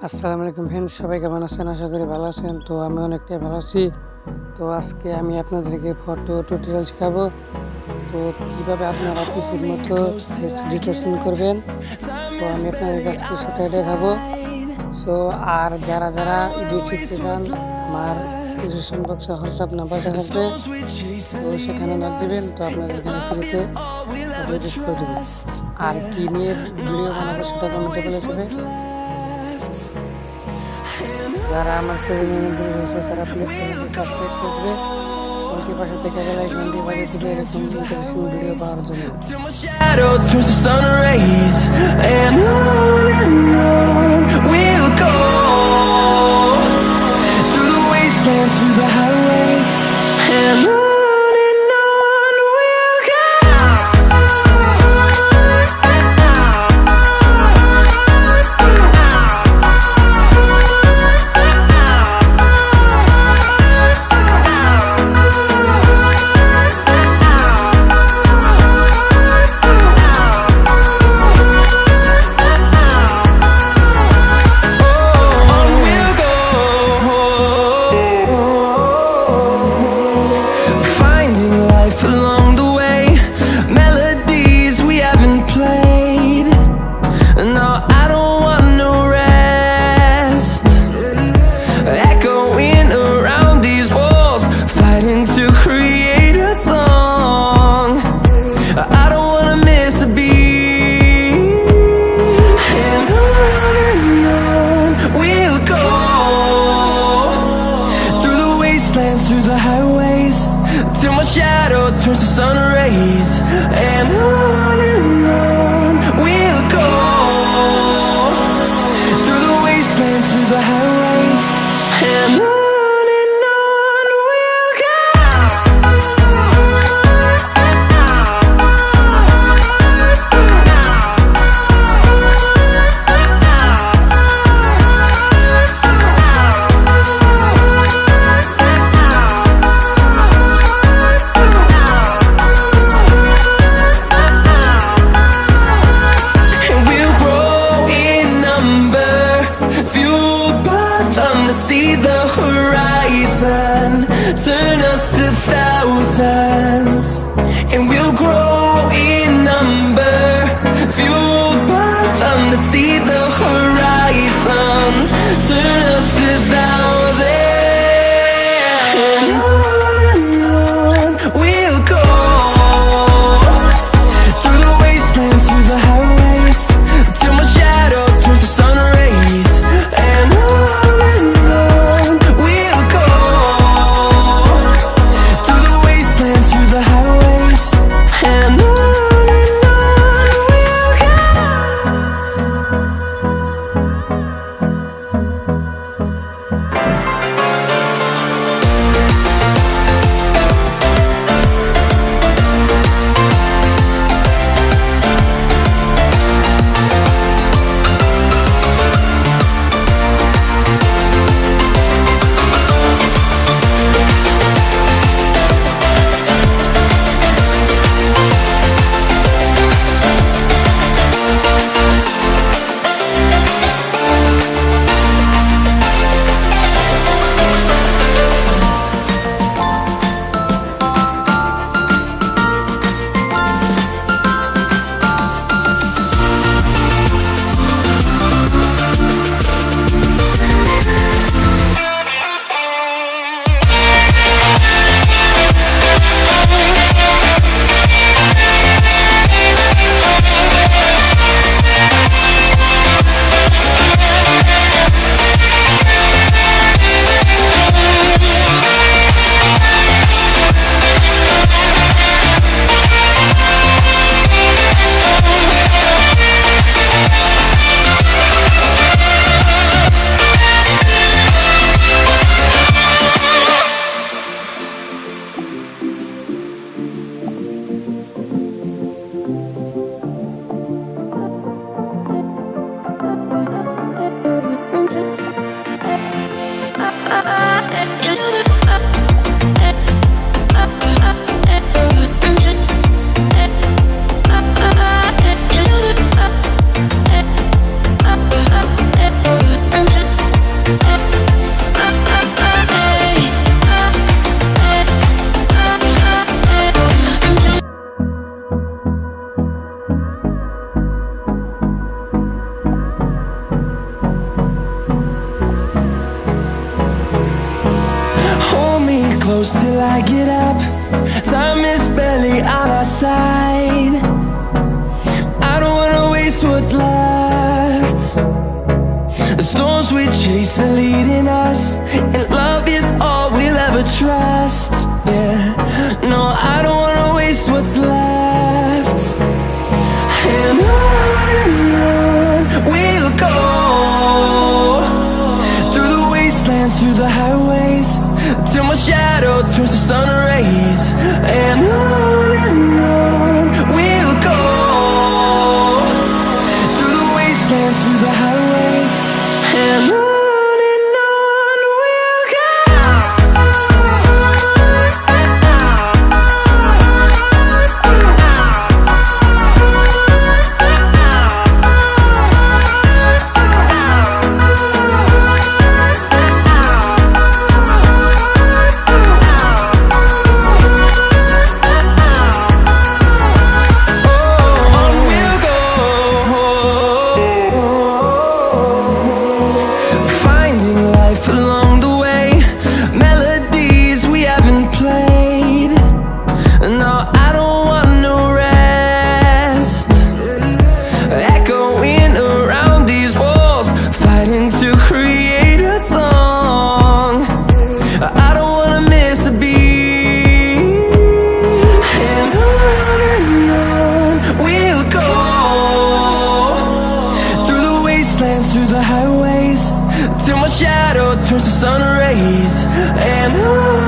আসসালামু আলাইকুম ফ্রেন্ডস, সবাই কেমন আছেন? আশা করি ভালো আছেন। তো আমি অনেকটাই ভালো আছি। তো আজকে আমি আপনাদেরকে ফটো টিউটোরিয়াল শেখাবো। তো কীভাবে আপনারা পিসির মতো রিটাচিং করবেন, তো আমি আপনাদের কাছে সেটাই দেখাবো। সো আর যারা যারা এডিট শিখতে চান, আমার ডিসক্রিপশন বক্সে হোয়াটসঅ্যাপ নাম্বারটা থাকবে, তো সেখানে নক দেবেন। তো আপনাদের এখানে ফ্রিতে এডিট করে দেবো। আর কী নিয়ে ভিডিও বানাবো সেটা কমেন্টে বলে দেবে। যারা আমার চ্যানেলে নতুন হয়েছে তারা প্লিজ চ্যানেলটি সাবস্ক্রাইব করে দেবে, ওকে পাশে থেকে বেল আইকনটি বাজিয়ে দিবে এরকম ইন্টারেস্টিং ভিডিও পাওয়ার জন্য। Through the highways, till my shadow turns to sun rays, and on we'll go. Through the wastelands, through the highways, and on we'll go. See the horizon, turn us to thousands, and we'll grow in number, fueled by them to see the horizon, turn us to thousands, and on we'll go. Through the wastelands, through the highways, till my shadow turns to sun rays, and on close till I get up. Time is barely on our side. I don't wanna waste what's left. The storms we chase are leading us, and love is all we'll ever trust. Yeah, no, I don't wanna waste what's left. And on we'll go, through the wastelands, through the highways, till my shadow turns to sun rays. And on we'll go, through the wastelands, through the highways, and on we'll go. Through the highways, till my shadow turns to sun rays. And on